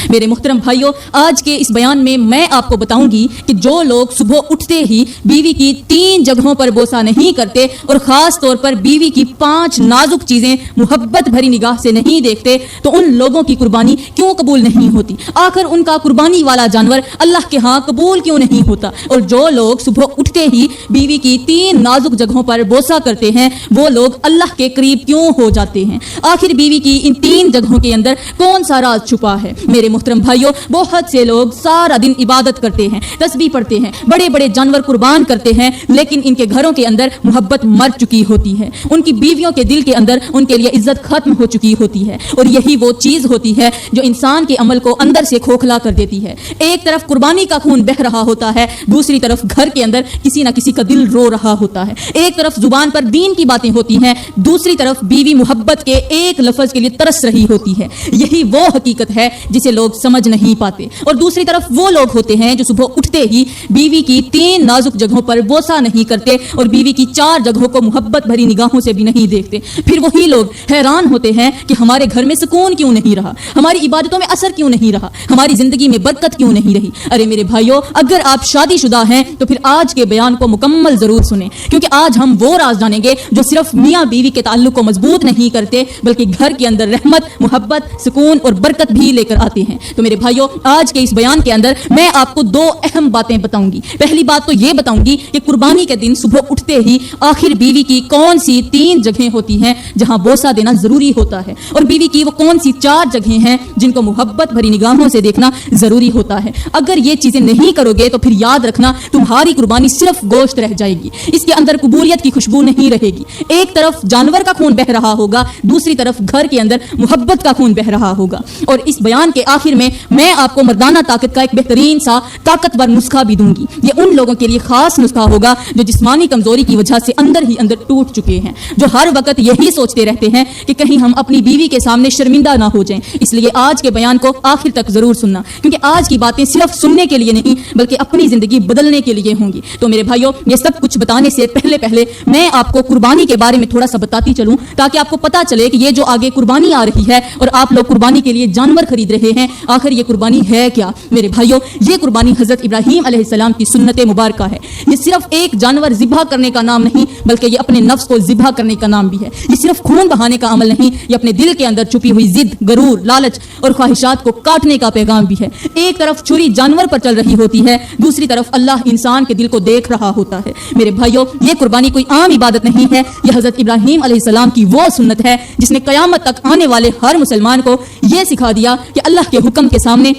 میرے محترم بھائیوں، آج کے اس بیان میں آپ کو بتاؤں گی کہ جو لوگ صبح اٹھتے ہی بیوی کی 3 جگہوں پر بوسہ نہیں کرتے اور خاص طور پر بیوی کی 5 نازک چیزیں محبت بھری نگاہ سے نہیں دیکھتے، تو ان لوگوں کی قربانی کیوں قبول نہیں ہوتی؟ آخر ان کا قربانی والا جانور اللہ کے ہاں قبول کیوں نہیں ہوتا؟ اور جو لوگ صبح اٹھتے ہی بیوی کی 3 نازک جگہوں پر بوسہ کرتے ہیں، وہ لوگ اللہ کے قریب کیوں ہو جاتے ہیں؟ آخر بیوی کی ان 3 جگہوں کے اندر کون سا راز چھپا ہے؟ میرے محترم بھائیوں، بہت سے لوگ سارا دن عبادت کرتے ہیں، تسبیح پڑھتے ہیں، بڑے بڑے جانور قربان کرتے ہیں، لیکن ان کے گھروں کے اندر محبت مر چکی ہوتی ہے، ان کی بیویوں کے دل کے اندر ان کے لیے عزت ختم ہو چکی ہوتی ہے، اور یہی وہ چیز ہوتی ہے جو انسان کے عمل کو اندر سے کھوکھلا کر دیتی ہے۔ ایک طرف قربانی کا خون بہہ رہا ہوتا ہے، دوسری طرف گھر کے اندر کسی نہ کسی کا دل رو رہا ہوتا ہے۔ ایک طرف زبان پر دین کی باتیں ہوتی ہیں، دوسری طرف بیوی محبت کے ایک لفظ کے لیے ترس رہی ہوتی ہے۔ یہی وہ حقیقت ہے جسے لوگ سمجھ نہیں پاتے۔ اور دوسری طرف وہ لوگ ہوتے ہیں جو صبح اٹھتے ہی بیوی کی 3 نازک جگہوں پر بوسہ نہیں کرتے اور بیوی کی 4 جگہوں کو محبت بھری نگاہوں سے بھی نہیں دیکھتے۔ پھر وہی لوگ حیران ہوتے ہیں کہ ہمارے گھر میں سکون کیوں نہیں رہا، ہماری عبادتوں میں اثر کیوں نہیں رہا، ہماری زندگی میں برکت کیوں نہیں رہی۔ ارے میرے بھائیوں، اگر آپ شادی شدہ ہیں تو پھر آج کے بیان کو مکمل ضرور سنیں، کیونکہ آج ہم وہ راز جانیں گے جو صرف میاں بیوی کے تعلق کو مضبوط نہیں کرتے بلکہ گھر کے اندر رحمت، محبت، سکون اور برکت بھی لے کر آتے ہیں۔ تو میرے بھائیوں، آج کے اس بیان کے اندر میں آپ کو 2 اہم باتیں بتاؤں گی۔ پہلی بات تو یہ بتاؤں گی کہ قربانی کے دن صبح اٹھتے ہی آخر بیوی کی کون سی 3 جگہیں ہوتی ہیں جہاں بوسہ دینا ضروری ہوتا ہے، اور بیوی کی وہ کون سی 4 جگہیں ہیں جن کو محبت بھری نگاہوں سے دیکھنا ضروری ہوتا ہے۔ اگر یہ چیزیں نہیں کرو گے تو پھر یاد رکھنا تمہاری قربانی صرف گوشت رہ جائے گی، اس کے اندر قبولیت کی خوشبو نہیں رہے گی۔ ایک طرف جانور کا خون بہہ رہا ہوگا، دوسری طرف گھر کے اندر محبت کا خون بہہ رہا ہوگا۔ اور اس بیان کے آخر میں آپ کو مردانہ طاقت کا ایک بہترین سا طاقتور نسخہ بھی دوں گی۔ یہ ان لوگوں کے لیے خاص نسخہ ہوگا جو جسمانی کمزوری کی وجہ سے اندر ہی اندر ٹوٹ چکے ہیں، جو ہر وقت یہی سوچتے رہتے ہیں کہ کہیں ہم اپنی بیوی کے سامنے شرمندہ نہ ہو جائیں۔ اس لیے آج کے بیان کو آخر تک ضرور سننا، کیونکہ آج کی باتیں صرف سننے کے لیے نہیں بلکہ اپنی زندگی بدلنے کے لیے ہوں گی۔ تو میرے بھائیوں، یہ سب کچھ بتانے سے پہلے میں آپ کو قربانی کے بارے میں تھوڑا سا بتاتی چلوں، تاکہ آپ کو پتا چلے کہ یہ جو آگے قربانی آ رہی ہے اور آپ لوگ قربانی کے لیے جانور خرید رہے ہیں، آخر یہ قربانی ہے کیا؟ میرے بھائیوں، یہ قربانی حضرت ابراہیم علیہ السلام کی سنت مبارکہ ہے۔ یہ صرف ایک جانور ذبح کرنے کا نام نہیں بلکہ یہ اپنے نفس کو ذبح کرنے کا نام بھی ہے۔ یہ صرف خون بہانے کا عمل نہیں، یہ اپنے دل کے اندر چھپی ہوئی ضد، غرور، لالچ اور خواہشات کو کاٹنے کا پیغام بھی ہے۔ ایک طرف چھری جانور پر چل رہی ہوتی ہے، دوسری طرف اللہ انسان کے دل کو دیکھ رہا ہوتا ہے۔ میرے بھائیوں، یہ قربانی کوئی عام عبادت نہیں ہے، یہ حضرت ابراہیم علیہ السلام کی وہ سنت ہے جس نے قیامت تک آنے والے ہر مسلمان کو یہ سکھا دیا کہ اللہ کے حکم کے سامنے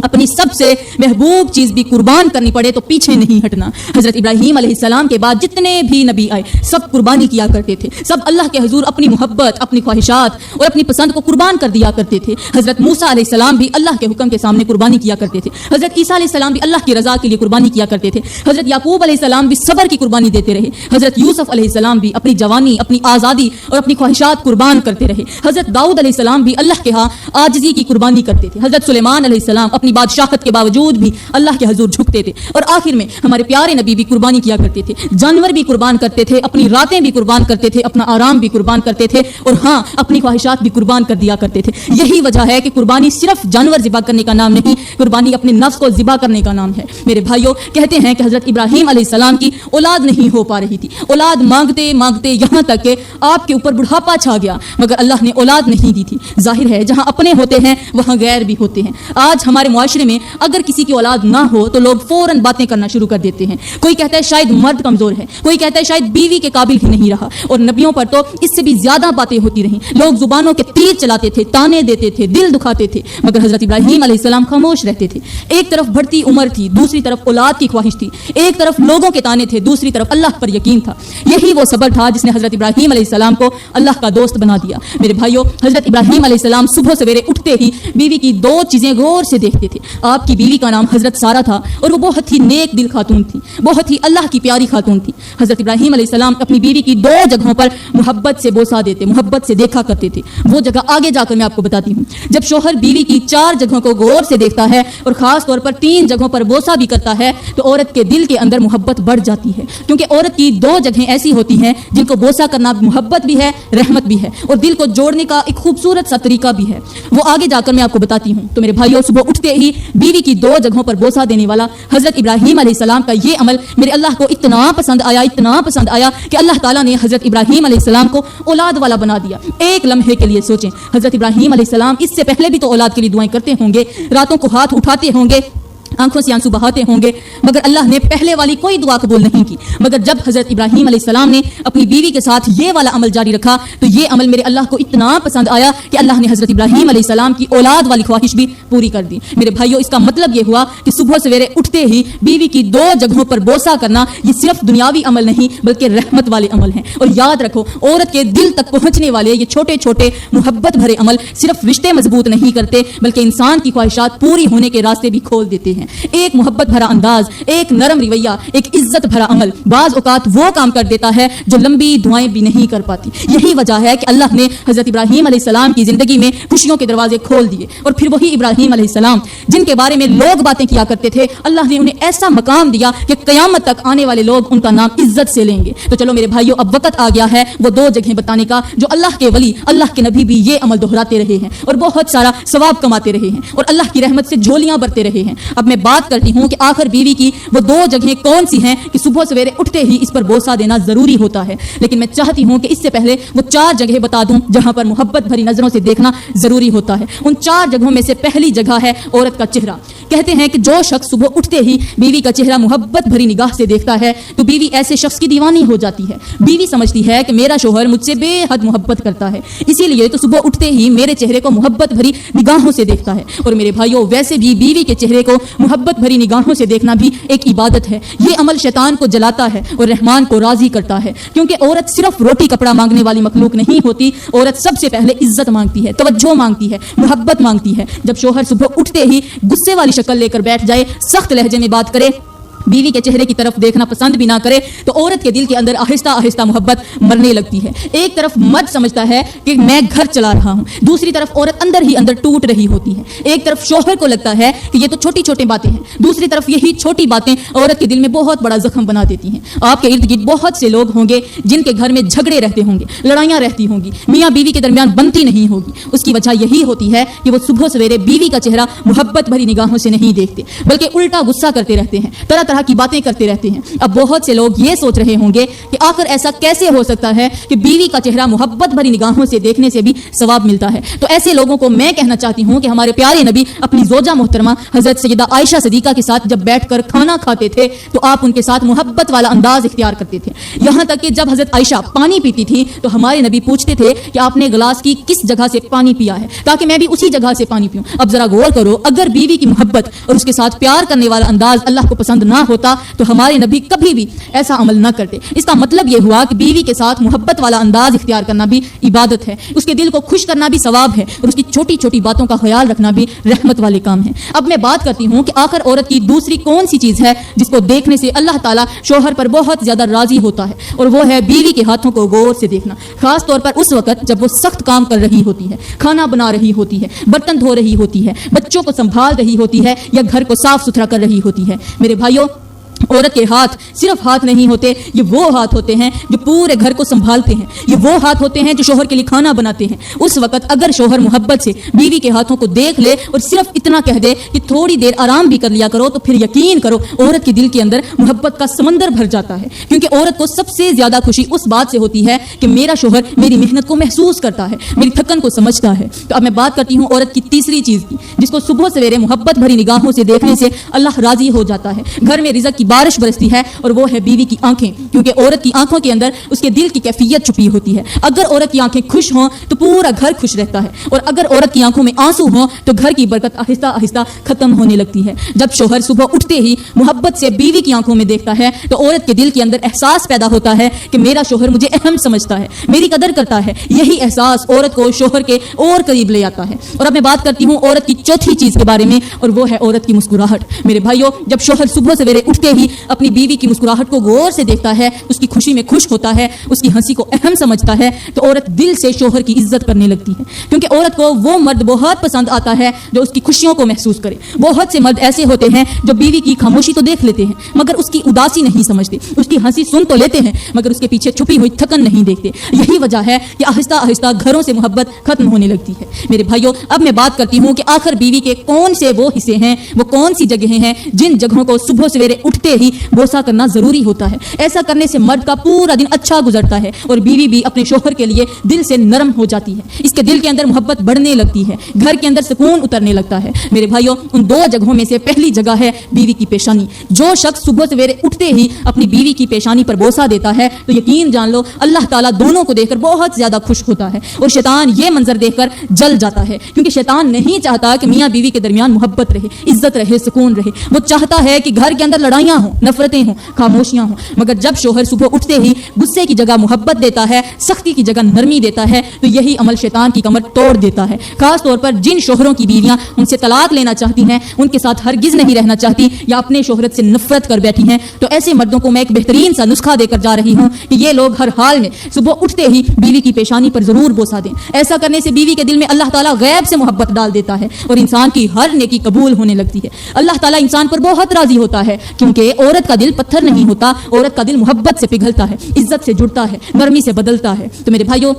اپنی سب سے محبوب چیز بھی قربان کرنی پڑے تو پیچھے نہیں ہٹنا۔ حضرت ابراہیم علیہ السلام کے بعد جتنے بھی نبی آئے سب قربانی کیا کرتے تھے، سب اللہ کے حضور اپنی محبت، اپنی خواہشات اور اپنی پسند کو قربان کر دیا کرتے تھے۔ حضرت موسیٰ علیہ السلام بھی اللہ کے حکم کے سامنے قربانی کیا کرتے تھے، حضرت عیسیٰ علیہ السلام بھی اللہ کی رضا کے لیے قربانی کیا کرتے تھے، حضرت یعقوب علیہ السلام بھی صبر کی قربانی دیتے رہے، حضرت یوسف علیہ السلام بھی اپنی جوانی، اپنی آزادی اور اپنی خواہشات قربان کرتے رہے، حضرت داؤد علیہ السلام بھی اللہ کے ہاں عاجزی کی قربانی کرتے تھے، حضرت سلیمان علیہ السلام اپنی بادشاہت کے باوجود بھی اللہ کے حضور جھکتے تھے، اور آخر میں ہمارے پیارے نبی بھی قربانی کیا کرتے تھے، جانور بھی قربان کرتے تھے، اپنی راتیں بھی قربان کرتے تھے، اپنا آرام بھی قربان کرتے تھے، اور ہاں اپنی خواہشات بھی قربان کر دیا کرتے تھے۔ یہی وجہ ہے کہ قربانی صرف جانور ذبح کرنے کا نام نہیں، قربانی اپنے نفس کو ذبح کرنے کا نام ہے۔ میرے بھائیوں، کہتے ہیں کہ حضرت ابراہیم علیہ السلام کی اولاد نہیں ہو پا رہی تھی، اولاد مانگتے مانگتے یہاں تک کہ آپ کے اوپر بڑھاپا چھا گیا، مگر اللہ نے اولاد نہیں دی تھی۔ ظاہر ہے جہاں اپنے ہوتے ہیں وہاں غیر بھی ہوتے ہیں۔ آج ہمارے معاشرے میں اگر کسی کی اولاد نہ ہو تو لوگ فوراً باتیں کرنا شروع کر دیتے ہیں۔ کوئی کہتا ہے شاید مرد کمزور ہے، کوئی کہتا ہے شاید بیوی کے قابل ہی نہیں رہا، اور نبیوں پر تو اس سے بھی زیادہ باتیں ہوتی رہیں۔ لوگ زبانوں کے تیر چلاتے تھے، تانے دیتے تھے، دل دکھاتے تھے، مگر حضرت ابراہیم علیہ السلام خاموش رہتے تھے۔ ایک طرف بڑھتی عمر تھی، دوسری طرف اولاد کی خواہش تھی، ایک طرف لوگوں کے تانے تھے، دوسری طرف اللہ پر یقین تھا۔ یہی وہ صبر تھا جس نے حضرت ابراہیم علیہ السلام کو اللہ کا دوست بنا دیا۔ میرے بھائیوں، حضرت ابراہیم علیہ السلام صبح سویرے اٹھتے ہی بیوی کی 2 چیزیں غور سے دیکھتے دیتے تھے. آپ کی بیوی کا نام حضرت سارہ تھا اور وہ بہت ہی نیک دل خاتون تھی, بہت ہی اللہ کی پیاری خاتون تھی. حضرت ابراہیم علیہ السلام اپنی بیوی کی 2 جگہوں پر محبت سے بوسہ دیتے, محبت سے دیکھا کرتے تھے. وہ جگہ آگے جا کر میں آپ کو بتاتی ہوں. جب شوہر بیوی کی 4 جگہوں کو غور سے دیکھتا ہے اور خاص طور پر 3 جگہوں پر بوسہ بھی کرتا ہے تو عورت کے دل کے اندر محبت بڑھ جاتی ہے, کیونکہ عورت کی 2 جگہیں ایسی ہوتی ہیں جن کو بوسہ کرنا محبت بھی ہے, رحمت بھی ہے, اور دل کو جوڑنے کا ایک خوبصورت سا طریقہ بھی ہے. وہ آگے جا کر میں آپ کو بتاتی ہوں. تو میرے بھائیوں, صبح اٹھتے ہی بیوی کی 2 جگہوں پر بوسہ دینے والا حضرت ابراہیم علیہ السلام کا یہ عمل میرے اللہ کو اتنا پسند آیا کہ اللہ تعالیٰ نے حضرت ابراہیم علیہ السلام کو اولاد والا بنا دیا. ایک لمحے کے لیے سوچیں, حضرت ابراہیم علیہ السلام اس سے پہلے بھی تو اولاد کے لیے دعائیں کرتے ہوں گے, راتوں کو ہاتھ اٹھاتے ہوں گے, آنکھوں سے آنسو بہاتے ہوں گے, مگر اللہ نے پہلے والی کوئی دعا قبول نہیں کی. مگر جب حضرت ابراہیم علیہ السلام نے اپنی بیوی کے ساتھ یہ والا عمل جاری رکھا تو یہ عمل میرے اللہ کو اتنا پسند آیا کہ اللہ نے حضرت ابراہیم علیہ السلام کی اولاد والی خواہش بھی پوری کر دی. میرے بھائیوں, اس کا مطلب یہ ہوا کہ صبح سویرے اٹھتے ہی بیوی کی 2 جگہوں پر بوسہ کرنا یہ صرف دنیاوی عمل نہیں بلکہ رحمت والے عمل ہیں. اور یاد رکھو, عورت کے دل تک پہنچنے والے یہ چھوٹے چھوٹے محبت بھرے عمل صرف رشتے مضبوط نہیں کرتے بلکہ انسان کی خواہشات پوری ہونے کے راستے بھی کھول دیتے ہیں. ایک محبت بھرا انداز, ایک نرم رویہ, ایک عزت بھرا عمل بعض اوقات وہ کام کر دیتا ہے جو لمبی دعائیں بھی نہیں کر پاتی. یہی وجہ ہے کہ اللہ نے حضرت ابراہیم علیہ السلام کی زندگی میں خوشیوں کے دروازے کھول دیے. اور پھر وہی ابراہیم علیہ السلام جن کے بارے میں لوگ باتیں کیا کرتے تھے, اللہ نے انہیں ایسا مقام دیا کہ قیامت تک آنے والے لوگ ان کا نام عزت سے لیں گے. تو چلو میرے بھائیوں, اب وقت آ گیا ہے وہ 2 جگہیں بتانے کا جو اللہ کے ولی, اللہ کے نبی بھی یہ عمل دہراتے رہے ہیں اور بہت سارا ثواب کماتے رہے ہیں اور اللہ کی رحمت سے جھولیاں برتے رہے ہیں. اب میں بات کرتی ہوں کہ آخر بیوی کی وہ 2 جگہیں کون سی ہیں کہ صبح سویرے اٹھتے ہی اس پر بوسہ دینا ضروری ہوتا ہے. لیکن میں چاہتی ہوں کہ اس سے پہلے وہ 4 جگہیں بتا دوں جہاں پر محبت بھری نظروں سے دیکھنا ضروری ہوتا ہے. ان 4 جگہوں میں سے پہلی جگہ ہے عورت کا چہرہ. کہتے ہیں کہ جو شخص صبح اٹھتے ہی بیوی کا چہرہ محبت بھری نگاہ سے دیکھتا ہے تو بیوی ایسے شخص کی دیوانی ہو جاتی ہے. بیوی سمجھتی ہے کہ میرا شوہر مجھ سے بے حد محبت کرتا ہے, اسی لیے تو صبح اٹھتے ہی میرے چہرے کو محبت بھری نگاہوں سے دیکھتا ہے. اور میرے بھائیوں, ویسے بھی بیوی کے چہرے کو محبت بھری نگاہوں سے دیکھنا بھی ایک عبادت ہے. یہ عمل شیطان کو جلاتا ہے اور رحمان کو راضی کرتا ہے, کیونکہ عورت صرف روٹی کپڑا مانگنے والی مخلوق نہیں ہوتی. عورت سب سے پہلے عزت مانگتی ہے, توجہ مانگتی ہے, محبت مانگتی ہے. جب شوہر صبح اٹھتے ہی غصے والی شکل لے کر بیٹھ جائے, سخت لہجے میں بات کرے, بیوی کے چہرے کی طرف دیکھنا پسند بھی نہ کرے تو عورت کے دل کے اندر آہستہ آہستہ محبت مرنے لگتی ہے. ایک طرف مرد سمجھتا ہے کہ میں گھر چلا رہا ہوں, دوسری طرف عورت اندر ہی اندر ٹوٹ رہی ہوتی ہے. ایک طرف شوہر کو لگتا ہے کہ یہ تو چھوٹی چھوٹی باتیں ہیں, دوسری طرف یہی چھوٹی باتیں عورت کے دل میں بہت بڑا زخم بنا دیتی ہیں. آپ کے ارد گرد بہت سے لوگ ہوں گے جن کے گھر میں جھگڑے رہتے ہوں گے, لڑائیاں رہتی ہوں گی, میاں بیوی کے درمیان بنتی نہیں ہوگی. اس کی وجہ یہی ہوتی ہے کہ وہ صبح سویرے بیوی کا چہرہ محبت بھری نگاہوں سے نہیں دیکھتے بلکہ الٹا غصہ کرتے رہتے ہیں, طرح طرح کی باتیں کرتے رہتے ہیں. اب بہت سے لوگ یہ سوچ رہے ہوں گے کہ آخر ایسا کیسے ہو سکتا ہے کہ بیوی کا چہرہ محبت بھری نگاہوں سے دیکھنے سے بھی ثواب ملتا ہے. تو ایسے لوگوں کو میں کہنا چاہتی ہوں کہ ہمارے پیارے نبی اپنی زوجہ محترمہ حضرت سیدہ عائشہ صدیقہ کے ساتھ جب بیٹھ کر کھانا کھاتے تھے تو آپ ان کے ساتھ محبت والا انداز اختیار کرتے تھے. یہاں تک کہ جب حضرت عائشہ پانی پیتی تھی تو ہمارے نبی پوچھتے تھے کہ آپ نے گلاس کی کس جگہ سے پانی پیا ہے تاکہ میں بھی اسی جگہ سے پانی پیوں. اب ذرا غور کرو, اگر بیوی کی محبت اور اس کے ساتھ پیار کرنے والا انداز اللہ کو پسند نہ ہوتا تو ہمارے نبی کبھی بھی ایسا عمل نہ کرتے. اس کا مطلب یہ ہوا کہ بیوی کے ساتھ محبت والا انداز اختیار کرنا بھی عبادت ہے, اس کے دل کو خوش کرنا بھی ثواب ہے اور اس کی چھوٹی چھوٹی باتوں کا خیال رکھنا بھی رحمت والے کام ہے. اب میں بات کرتی ہوں کہ آخر عورت کی دوسری کون سی چیز ہے جس کو دیکھنے سے اللہ تعالیٰ شوہر پر بہت زیادہ راضی ہوتا ہے, اور وہ ہے بیوی کے ہاتھوں کو غور سے دیکھنا. خاص طور پر اس وقت جب وہ سخت کام کر رہی ہوتی ہے, کھانا بنا رہی ہوتی ہے, برتن دھو رہی ہوتی ہے, بچوں کو سنبھال رہی ہوتی ہے یا گھر کو صاف ستھرا کر رہی ہوتی ہے. میرے بھائیوں, عورت کے ہاتھ صرف ہاتھ نہیں ہوتے, یہ وہ ہاتھ ہوتے ہیں جو پورے گھر کو سنبھالتے ہیں, یہ وہ ہاتھ ہوتے ہیں جو شوہر کے لیے کھانا بناتے ہیں. اس وقت اگر شوہر محبت سے بیوی کے ہاتھوں کو دیکھ لے اور صرف اتنا کہہ دے کہ تھوڑی دیر آرام بھی کر لیا کرو تو پھر یقین کرو عورت کے دل کے اندر محبت کا سمندر بھر جاتا ہے. کیونکہ عورت کو سب سے زیادہ خوشی اس بات سے ہوتی ہے کہ میرا شوہر میری محنت کو محسوس کرتا ہے, میری تھکن کو سمجھتا ہے. تو اب میں بات کرتی ہوں عورت کی تیسری چیز کی جس کو صبح سویرے محبت بھری نگاہوں سے دیکھنے سے اللہ راضی ہو جاتا ہے. گھر میں رزق کی بارش برستی ہے اور وہ ہے بیوی کی آنکھیں، کیونکہ عورت کی آنکھوں کے اندر اس کے دل کی کیفیت چھپی ہوتی ہے۔ اگر عورت کی آنکھیں خوش ہوں تو پورا گھر خوش رہتا ہے، اور اگر عورت کی آنکھوں میں آنسو ہوں تو گھر کی برکت آہستہ آہستہ ختم ہونے لگتی ہے۔ جب شوہر صبح اٹھتے ہی محبت سے بیوی کی آنکھوں میں دیکھتا ہے تو عورت کے دل کے اندر احساس پیدا ہوتا ہے کہ میرا شوہر مجھے اہم سمجھتا ہے، میری قدر کرتا ہے۔ یہی احساس عورت کو شوہر کے اور قریب لے آتا ہے۔ اور اب میں بات کرتی ہوں عورت کی چوتھی چیز کے بارے میں، اور وہ ہے عورت کی مسکراہٹ۔ میرے بھائیوں، جب شوہر صبح سویرے اٹھتے ہی اپنی بیوی کی مسکراہٹ کو غور سے دیکھتا ہے، اس کی خوشی میں خوش ہوتا ہے، اس کی ہنسی کو اہم سمجھتا ہے، تو عورت دل سے شوہر کی عزت کرنے لگتی ہے، کیونکہ عورت کو وہ مرد بہت پسند آتا ہے جو اس کی خوشیوں کو محسوس کرے۔ بہت سے مرد ایسے ہوتے ہیں جو بیوی کی خاموشی تو دیکھ لیتے ہیں مگر اس کی اداسی نہیں سمجھتے، اس کی ہنسی سن تو لیتے ہیں مگر اس کے پیچھے چھپی ہوئی تھکن نہیں دیکھتے۔ یہی وجہ ہے کہ آہستہ آہستہ گھروں سے محبت ختم ہونے لگتی ہے۔ میرے بھائیوں، اب میں بات کرتی ہوں کہ آخر بیوی کے کون سے وہ حصے ہیں، وہ کون سی جگہیں ہیں جن جگہوں کو صبح سویرے اٹھتے ہی بوسہ کرنا ضروری ہوتا ہے۔ ایسا کرنے سے مرد کا پورا دن اچھا گزرتا ہے اور بیوی بھی اپنے شوہر کے لیے دل سے نرم ہو جاتی ہے، اس کے دل کے اندر محبت بڑھنے لگتی ہے، گھر کے اندر سکون اترنے لگتا ہے۔ میرے بھائیوں، ان دو جگہوں میں سے پہلی جگہ ہے بیوی کی پیشانی۔ جو شخص صبح سویرے اٹھتے ہی اپنی بیوی کی پیشانی پر بوسہ دیتا ہے تو یقین جان لو اللہ تعالیٰ دونوں کو دیکھ کر بہت زیادہ خوش ہوتا ہے، اور شیطان یہ منظر دیکھ کر جل جاتا ہے، کیونکہ شیطان نہیں چاہتا کہ میاں بیوی کے درمیان محبت رہے، عزت رہے، سکون رہے۔ وہ چاہتا ہے کہ گھر کے اندر لڑائیاں ہوں، نفرتیں ہوں، خاموشیاں ہوں، مگر جب شوہر صبح اٹھتے ہی غصے کی جگہ محبت دیتا ہے، سختی کی جگہ نرمی دیتا ہے، تو یہی عمل شیطان کی کمر توڑ دیتا ہے۔ خاص طور پر جن شوہروں کی بیویاں ان سے طلاق لینا چاہتی ہیں، ان کے ساتھ ہرگز نہیں رہنا چاہتی یا اپنے شوہرت سے نفرت کر بیٹھی ہیں، تو ایسے مردوں کو میں ایک بہترین سا نسخہ دے کر جا رہی ہوں کہ یہ لوگ ہر حال میں صبح اٹھتے ہی بیوی کی پیشانی پر ضرور بوسہ دیں۔ ایسا کرنے سے بیوی کے دل میں اللہ تعالیٰ غیب سے محبت ڈال دیتا ہے اور انسان کی ہر نیکی قبول ہونے لگتی ہے۔ اللہ تعالیٰ انسان پر بہت راضی ہوتا ہے، کیونکہ عورت کا دل پتھر نہیں ہوتا، عورت کا دل محبت سے پگھلتا ہے، عزت سے جڑتا ہے، نرمی سے بدلتا ہے۔ تو میرے بھائیوں،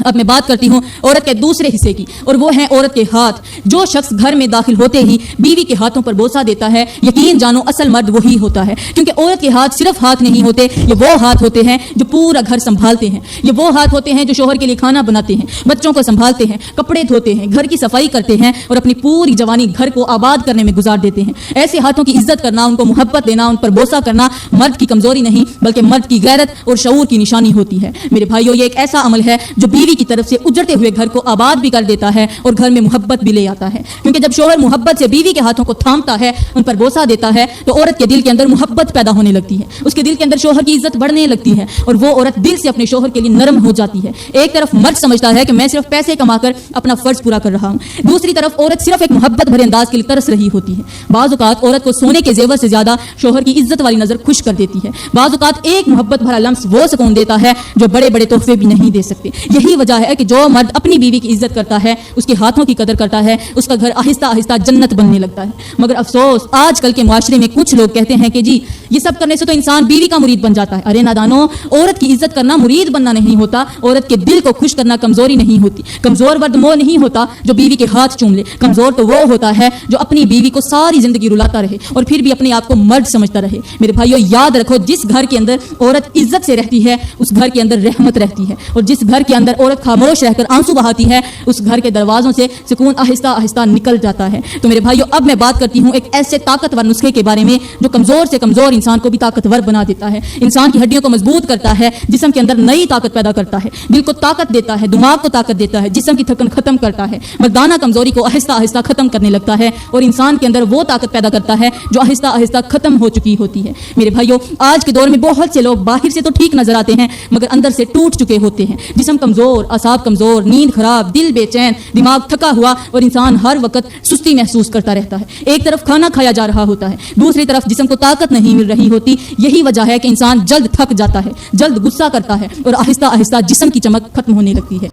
اب میں بات کرتی ہوں عورت کے دوسرے حصے کی، اور وہ ہیں عورت کے ہاتھ۔ جو شخص گھر میں داخل ہوتے ہی بیوی کے ہاتھوں پر بوسہ دیتا ہے، یقین جانو اصل مرد وہی ہوتا ہے، کیونکہ عورت کے ہاتھ صرف ہاتھ نہیں ہوتے، یہ وہ ہاتھ ہوتے ہیں جو پورا گھر سنبھالتے ہیں، یہ وہ ہاتھ ہوتے ہیں جو شوہر کے لیے کھانا بناتے ہیں، بچوں کو سنبھالتے ہیں، کپڑے دھوتے ہیں، گھر کی صفائی کرتے ہیں اور اپنی پوری جوانی گھر کو آباد کرنے میں گزار دیتے ہیں۔ ایسے ہاتھوں کی عزت کرنا، ان کو محبت دینا، ان پر بوسہ کرنا مرد کی کمزوری نہیں بلکہ مرد کی غیرت اور شعور کی نشانی ہوتی ہے۔ میرے بھائیوں، یہ ایک ایسا عمل ہے جو بیوی کی طرف سے اجڑتے ہوئے گھر کو آباد بھی کر دیتا ہے اور گھر میں محبت بھی لے آتا ہے، کیونکہ جب شوہر محبت سے بیوی کے ہاتھوں کو تھامتا ہے، ان پر بوسہ دیتا ہے، تو عورت کے دل کے اندر محبت پیدا ہونے لگتی ہے، اس کے دل کے اندر شوہر کی عزت بڑھنے لگتی ہے اور وہ عورت دل سے اپنے شوہر کے لیے نرم ہو جاتی ہے۔ ایک طرف مرد سمجھتا ہے کہ میں صرف پیسے کما کر اپنا فرض پورا کر رہا ہوں، دوسری طرف عورت صرف ایک محبت بھرے انداز کے لیے ترس رہی ہوتی ہے۔ بعض اوقات عورت کو سونے کے زیور سے زیادہ شوہر کی عزت والی نظر خوش کر دیتی ہے، بعض اوقات ایک محبت بھرا لمس وہ سکون دیتا ہے جو بڑے بڑے تحفے بھی نہیں دے سکتے۔ یہی وجہ ہے کہ جو مرد اپنی بیوی کی عزت کرتا ہے، اس کے ہاتھوں کی قدر کرتا ہے، اس کا گھر آہستہ آہستہ جنت بننے لگتا ہے۔ مگر افسوس، آج کل کے معاشرے میں کچھ لوگ کہتے ہیں کہ جی یہ سب کرنے سے تو انسان بیوی کا مرید بن جاتا ہے۔ ارے نادانو، عورت کی عزت کرنا مرید بننا نہیں ہوتا، عورت کے دل کو خوش کرنا کمزوری نہیں ہوتی۔ کمزور مرد وہ نہیں ہوتا جو بیوی کے ہاتھ چوم لے، کمزور تو وہ ہوتا ہے جو اپنی بیوی کو ساری زندگی رلاتا رہے اور پھر بھی اپنے آپ کو مرد سمجھتا رہے۔ میرے بھائیو، یاد رکھو، جس گھر کے اندر عورت عزت سے رہتی ہے اس گھر کے اندر رحمت رہتی ہے، اور جس گھر کے اندر عورت خاموش رہ کر آنسو بہاتی ہے اس گھر کے دروازوں سے سکون آہستہ آہستہ نکل جاتا ہے۔ تو میرے بھائیو، اب میں بات کرتی ہوں ایک ایسے طاقتور نسخے کے بارے میں جو کمزور سے کمزور انسان کو بھی طاقتور بنا دیتا ہے، انسان کی ہڈیوں کو مضبوط کرتا ہے، جسم کے اندر نئی طاقت پیدا کرتا ہے، دل کو طاقت دیتا ہے، دماغ کو طاقت دیتا ہے، جسم کی تھکن ختم کرتا ہے، مردانہ کمزوری کو آہستہ آہستہ ختم کرنے لگتا ہے اور انسان کے اندر وہ طاقت پیدا کرتا ہے جو آہستہ آہستہ ختم ہو چکی ہوتی ہے۔ میرے بھائیو، آج کے دور میں بہت سے لوگ باہر سے تو ٹھیک نظر آتے ہیں مگر اندر سے ٹوٹ چکے ہوتے ہیں، جسم کمزور، اعصاب کمزور، نیند خراب، دل بے چین، دماغ تھکا ہوا اور انسان ہر وقت سستی محسوس کرتا رہتا ہے۔ ایک طرف کھانا کھایا جا رہا ہوتا ہے، دوسری طرف جسم کو طاقت نہیں مل رہی ہوتی۔ یہی وجہ ہے کہ انسان جلد تھک جاتا ہے، جلد غصہ کرتا ہے اور آہستہ آہستہ جسم کی چمک ختم ہونے لگتی ہے۔